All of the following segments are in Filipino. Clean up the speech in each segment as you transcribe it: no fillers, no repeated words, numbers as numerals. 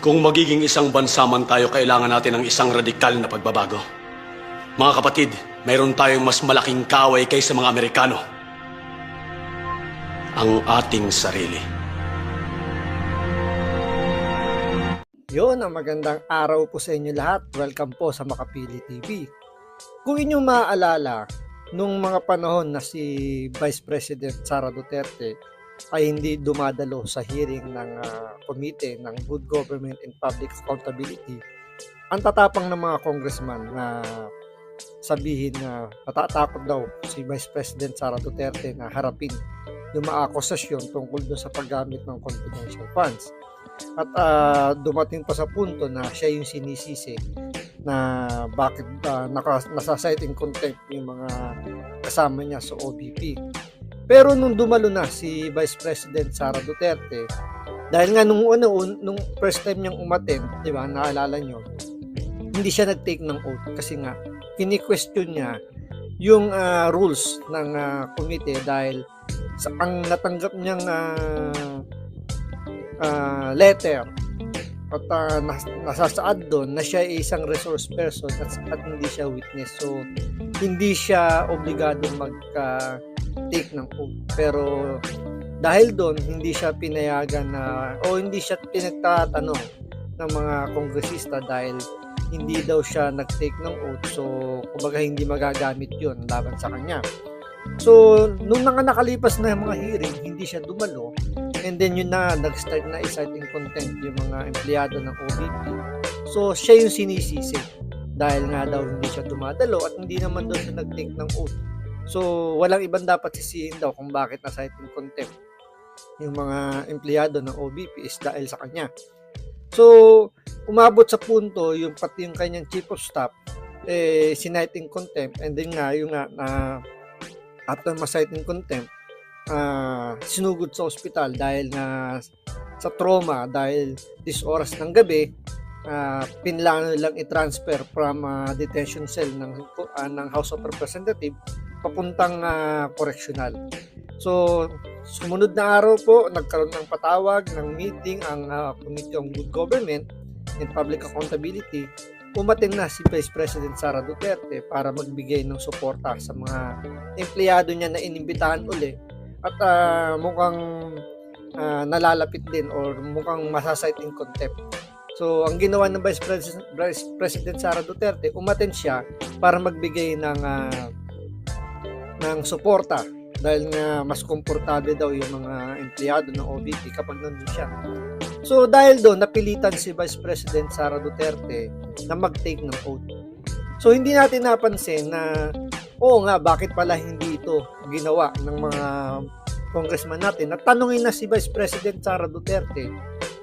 Kung magiging isang bansa man tayo, kailangan natin ng isang radikal na pagbabago. Mga kapatid, mayroon tayong mas malaking kaaway kaysa mga Amerikano. Ang ating sarili. Yun, ang magandang araw po sa inyo lahat. Welcome po sa Makapili TV. Kung inyong maaalala, nung mga panahon na si Vice President Sara Duterte ay hindi dumadalo sa hearing ng komite ng Good Government and Public Accountability, ang tatapang ng mga congressman na sabihin na natatakot daw si Vice President Sara Duterte na harapin yung mga akusasyon tungkol doon sa paggamit ng confidential funds. At dumating pa sa punto na siya yung sinisisi na bakit nasa-cite in contempt yung mga kasama niya sa OVP. Pero nung dumalo na si Vice President Sara Duterte, dahil nga nung first time niyang umattend, di ba, naalala niyo, hindi siya nag-take ng oath kasi nga kini-question niya yung rules ng committee dahil sa ang natanggap niyang letter at nasasaad doon na siya ay isang resource person at hindi siya witness. So, hindi siya obligadong mag-take ng oath. Pero dahil doon, hindi siya pinayagan o hindi siya pinagtatanong ng mga kongresista dahil hindi daw siya nag-take ng oath. So, kumbaga hindi magagamit yun laban sa kanya. So, nung nakalipas na mga hearing, hindi siya dumalo. And then yun na, nag-start na i-cite in contempt yung mga empleyado ng OVP. So, siya yung sinisisi. Dahil nga daw hindi siya dumadalo at hindi naman daw siya nag-take ng oath. So, walang ibang dapat sisihin daw kung bakit na-cite in contempt yung mga empleyado ng OVP is dahil sa kanya. So, umabot sa punto, yung pati yung kanyang chief of staff, sinite in contempt. And then nga, yung nga, after ma-cite in contempt, sinugod sa ospital dahil nga sa trauma, dahil this oras ng gabi, pinlano lang i-transfer from detention cell ng House of Representatives papuntang correctional. So, sumunod na araw po, nagkaroon ng patawag ng meeting ang Committee on Good Government and Public Accountability. Umattend na si Vice President Sara Duterte para magbigay ng suporta sa mga empleyado niya na inimbitahan uli at mukhang nalalapit din or mukhang masasite in contempt. So, ang ginawa ng Vice President Sara Duterte, umattend siya para magbigay ng suporta dahil nga mas komportable daw yung mga empleyado ng OVP kapag nandun siya. So, dahil doon, napilitan si Vice President Sara Duterte na mag-take ng oath. So, hindi natin napansin na oo nga, bakit pala hindi ito ginawa ng mga congressman natin? Natanungin na si Vice President Sara Duterte.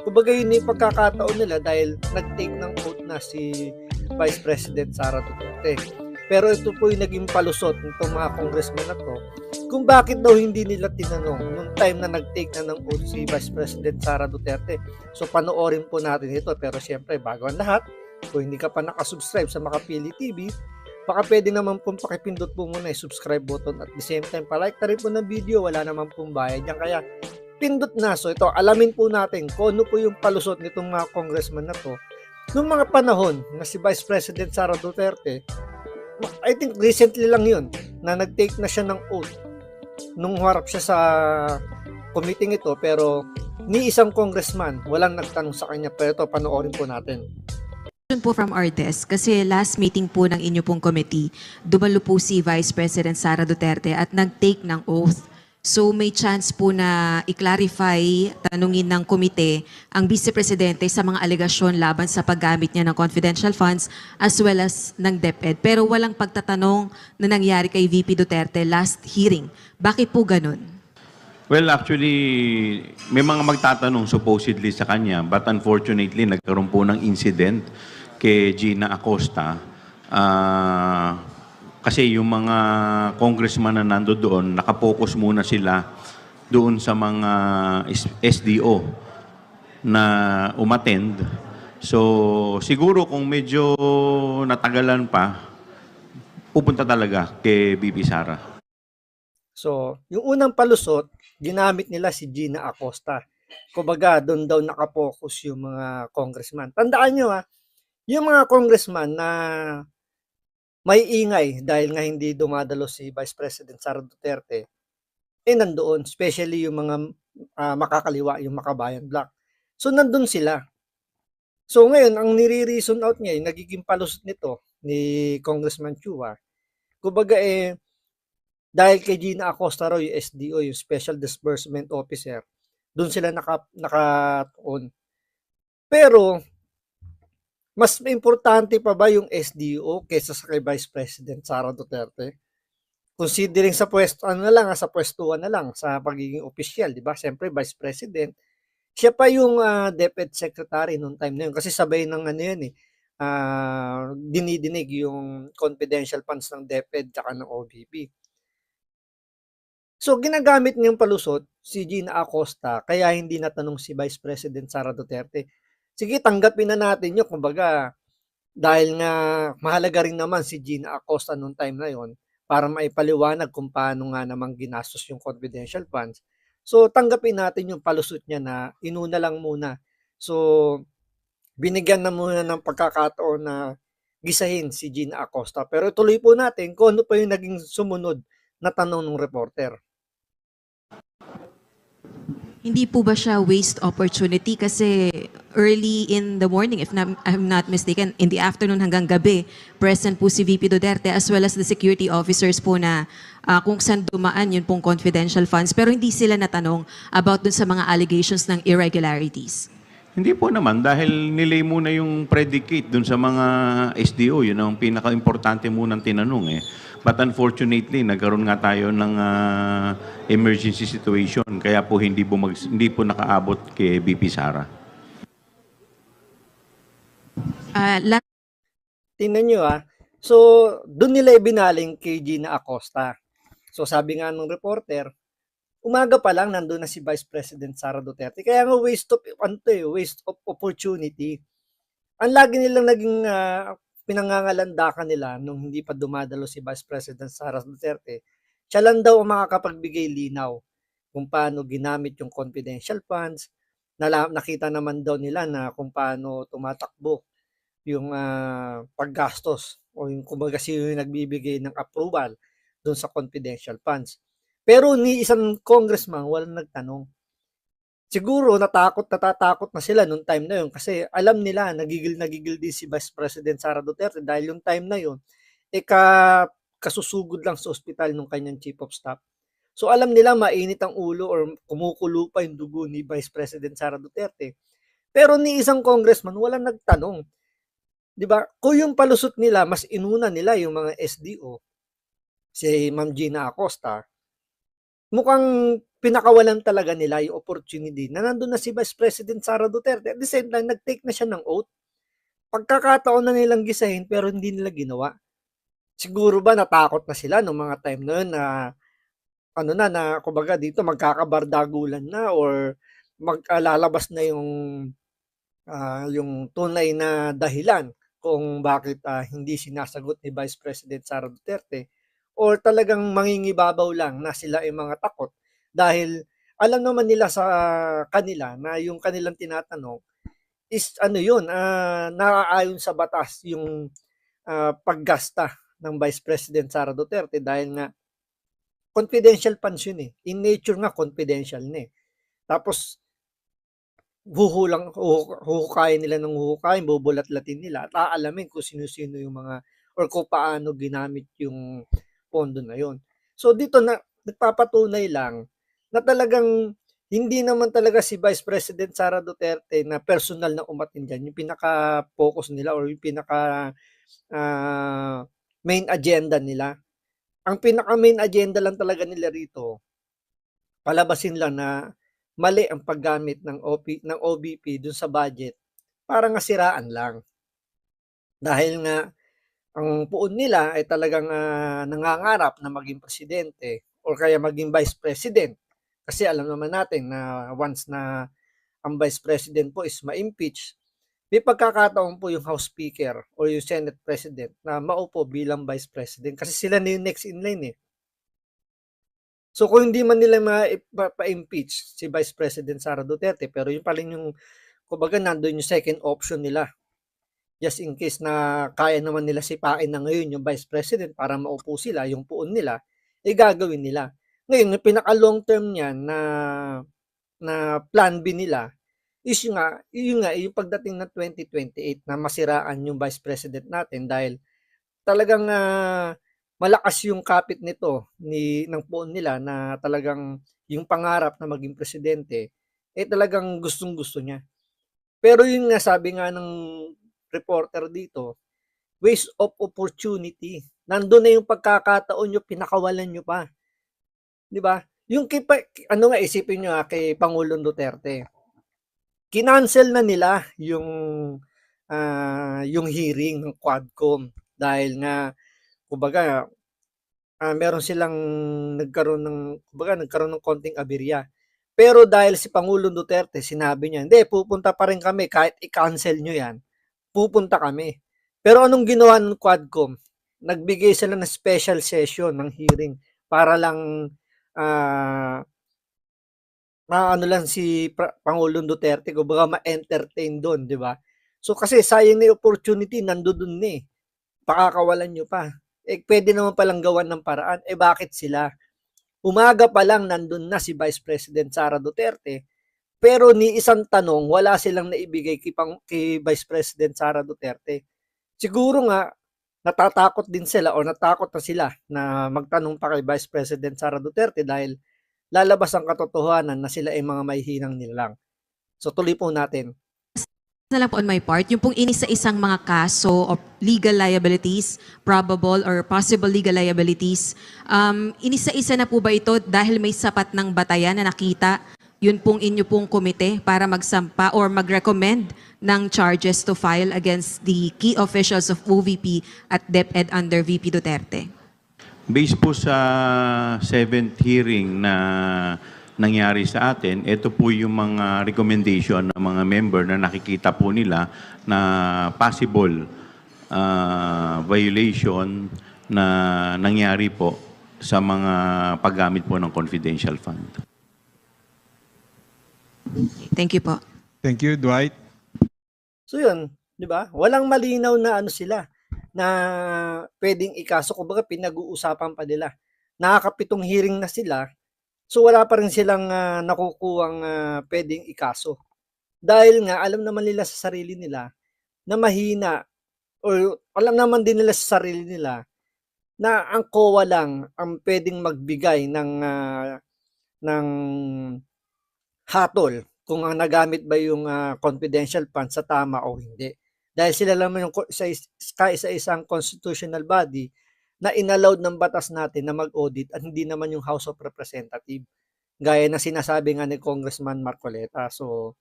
Kumbaga yun yung pagkakataon nila dahil nag-take ng oath na si Vice President Sara Duterte. Pero ito po yung naging palusot nitong mga congressman na to kung bakit daw hindi nila tinanong nung time na nag-take na ng oath si Vice President Sara Duterte. So panoorin po natin ito, pero syempre bago ang lahat, kung hindi ka pa nakasubscribe sa Makapili TV, baka pwede naman pong pakipindot po muna yung subscribe button at the same time palike na rin po ng video, wala naman pong bayad yan, kaya pindot na. So ito, alamin po natin kung ano po yung palusot nitong mga congressman na to nung mga panahon na si Vice President Sara Duterte, I think recently lang yun na nag-take na siya ng oath nung harap siya sa committee ito, pero ni isang congressman walang nagtanong sa kanya. Pero ito, panoorin po natin. Po from our desk, kasi last meeting po ng inyo pong committee, dumalo po si Vice President Sara Duterte at nag-take ng oath. So may chance po na i-clarify, tanungin ng komite ang Vice Presidente sa mga alegasyon laban sa paggamit niya ng confidential funds as well as ng DepEd. Pero walang pagtatanong na nangyari kay VP Duterte last hearing. Bakit po ganun? Well, actually, may mga magtatanong supposedly sa kanya, but unfortunately, nagkaroon po ng incident kay Gina Acosta. Kasi yung mga congressman na nando doon, nakapokus muna sila doon sa mga SDO na umattend. So, siguro kung medyo natagalan pa, pupunta talaga kay VP Sara. So, yung unang palusot, ginamit nila si Gina Acosta. kumbaga doon daw nakapokus yung mga congressman. Tandaan nyo yung mga congressman na may ingay dahil nga hindi dumadalo si Vice President Sara Duterte, nandoon, especially yung mga makakaliwa, yung Makabayan Bloc. So nandun sila. So ngayon, ang nire-reason out niya, yung nagiging palusot nito ni Congressman Chua, kumbaga dahil kay Gina Acosta raw yung SDO, yung Special Disbursement Officer, doon sila nakatuon. Pero, mas importante pa ba yung SDO kaysa sa kay Vice President Sara Duterte? Considering sa pwesto, sa pwestuhan na lang, sa pagiging opisyal, di ba? Siyempre, Vice President, siya pa yung DepEd Secretary noong time na yun. Kasi sabay ng dinidinig yung confidential funds ng DepEd at ng OBP. So, ginagamit niyang palusot si Gina Acosta kaya hindi natanong si Vice President Sara Duterte. Sige, tanggapin na natin yun. Kumbaga, dahil nga mahalaga rin naman si Gina Acosta noong time na yon para maipaliwanag kung paano nga namang ginastos yung confidential funds. So, tanggapin natin yung palusot niya na inuna lang muna. So, binigyan na muna ng pagkakataon na gisahin si Gina Acosta. Pero tuloy po natin kung ano pa yung naging sumunod na tanong ng reporter. Hindi po ba siya waste opportunity kasi early in the morning, if I'm not mistaken, in the afternoon hanggang gabi, present po si VP Duterte as well as the security officers po na kung saan dumaan yun pong confidential funds pero hindi sila natanong about dun sa mga allegations ng irregularities. Hindi po naman, dahil nilay muna yung predicate dun sa mga SDO, yun ang pinaka-importante munang tinanong eh. But unfortunately, nagkaroon nga tayo ng emergency situation, kaya po hindi po nakaabot kay VP Sara. Tingnan nyo so doon nila ibinaling kay Gina Acosta. So sabi nga ng reporter, umaga pa lang nandun na si Vice President Sara Duterte. Kaya nga waste of opportunity. Ang lagi nilang naging pinangangalandakan nila nung hindi pa dumadalo si Vice President Sara Duterte. Siya lang daw ang makakapagbigay linaw kung paano ginamit yung confidential funds. Nakita naman daw nila na kung paano tumatakbo yung paggastos o yung kumbaga sino yung nagbibigay ng approval doon sa confidential funds. Pero ni isang congressman walang nagtanong. Siguro natatakot na sila nung time na yun kasi alam nila nagigil din si Vice President Sara Duterte dahil yung time na yun kasusugod lang sa ospital nung kanyang chief of staff. So alam nila mainit ang ulo or kumukulo pa yung dugo ni Vice President Sara Duterte. Pero ni isang congressman walang nagtanong. 'Di ba? Kung yung palusot nila mas inuna nila yung mga SDO, si Ma'am Gina Acosta, mukhang pinakawalan talaga nila yung opportunity na nandun na si Vice President Sara Duterte. At the same time, nag-take na siya ng oath. Pagkakataon na nilang gisahin pero hindi nila ginawa. Siguro ba natakot na sila nung mga time na yun na kumbaga dito magkakabardagulan na or lalabas na yung tunay na dahilan kung bakit hindi sinasagot ni Vice President Sara Duterte or talagang mangingibabaw lang na sila ay mga takot dahil alam naman nila sa kanila na yung kanilang tinatanong is naaayon sa batas yung paggasta ng Vice President Sara Duterte dahil nga confidential funds yun in nature nga confidential tapos huhukayin nila ng huhukayin, bubulat-latin nila at aalamin kung sino-sino yung mga or kung paano ginamit yung pondo na yon. So dito na nagpapatunay lang na talagang hindi naman talaga si Vice President Sara Duterte na personal na umatin dyan. Yung pinaka-focus nila or yung pinaka main agenda nila. Ang pinaka-main agenda lang talaga nila rito, palabasin lang na mali ang paggamit ng OBP dun sa budget para nga siraan lang. Dahil nga ang puon nila ay talagang nangangarap na maging presidente or kaya maging vice president. Kasi alam naman natin na once na ang vice president po is ma-impeach, may pagkakataon po yung House Speaker or yung Senate President na maupo bilang vice president kasi sila na yung next in line So kung hindi man nila pa-impeach si Vice President Sara Duterte, pero yun pa rin yung, kumbaga nandun yung second option nila. Just in case na kaya naman nila sipain na ngayon yung Vice President para maupo sila, yung puon nila, gagawin nila. Ngayon, yung pinaka-long term niyan na plan B nila is yung pagdating ng 2028 na masiraan yung Vice President natin dahil talagang malakas yung kapit nito ng puon nila na talagang yung pangarap na maging presidente talagang gustong-gusto niya. Pero yun nga sabi nga ng reporter dito, waste of opportunity. Nandun na yung pagkakataon nyo, pinakawalan nyo pa. 'Di ba? Yung isipin nyo kay Pangulong Duterte. Kinancel na nila yung hearing ng Quadcom dahil nga kumbaga meron silang nagkaroon ng konting aberya. Pero dahil si Pangulong Duterte sinabi niya, hindi, pupunta pa rin kami kahit i-cancel nyo yan. Pupunta kami. Pero anong ginawa ng Quadcom? Nagbigay sila ng special session ng hearing para lang maano lang si Pangulong Duterte, kumbaga ma-entertain doon, di ba? So kasi sayang na yung opportunity, nandoon na eh. Pakakawalan nyo pa. Pwede naman palang gawan ng paraan. Bakit sila? Umaga pa lang nandun na si Vice President Sara Duterte, pero ni isang tanong wala silang naibigay kay Vice President Sara Duterte. Siguro nga natatakot din sila o natakot na sila na magtanong pa kay Vice President Sara Duterte dahil lalabas ang katotohanan na sila ay mga mahihinang nilalang. So tuloy po natin. Na lang po on my part, yung pong inisa-isang mga kaso of legal liabilities, probable or possible legal liabilities, inisa-isa na po ba ito dahil may sapat ng batayan na nakita yun pong inyo pong komite para magsampa or mag-recommend ng charges to file against the key officials of OVP at DepEd under VP Duterte? Based po sa 7th hearing na nangyari sa atin, ito po yung mga recommendation ng mga member na nakikita po nila na possible violation na nangyari po sa mga paggamit po ng confidential fund. Thank you po. Thank you, Dwight. So yun, di ba? Walang malinaw na sila na pwedeng ikaso, kumbaga pinag-uusapan pa nila. Nakakapitong hearing na sila, so wala pa rin silang nakukuhang pwedeng ikaso. Dahil nga alam naman nila sa sarili nila na mahina, o alam naman din nila sa sarili nila na ang COA lang ang pwedeng magbigay ng hatol kung ang nagamit ba yung confidential funds sa tama o hindi. Dahil sila naman yung kaisa-isang constitutional body na inallowed ng batas natin na mag-audit at hindi naman yung House of Representatives. Gaya na sinasabi nga ni Congressman Marcoleta. So,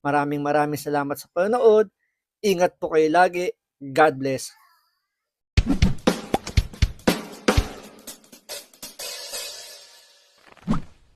maraming salamat sa panonood. Ingat po kayo lagi. God bless.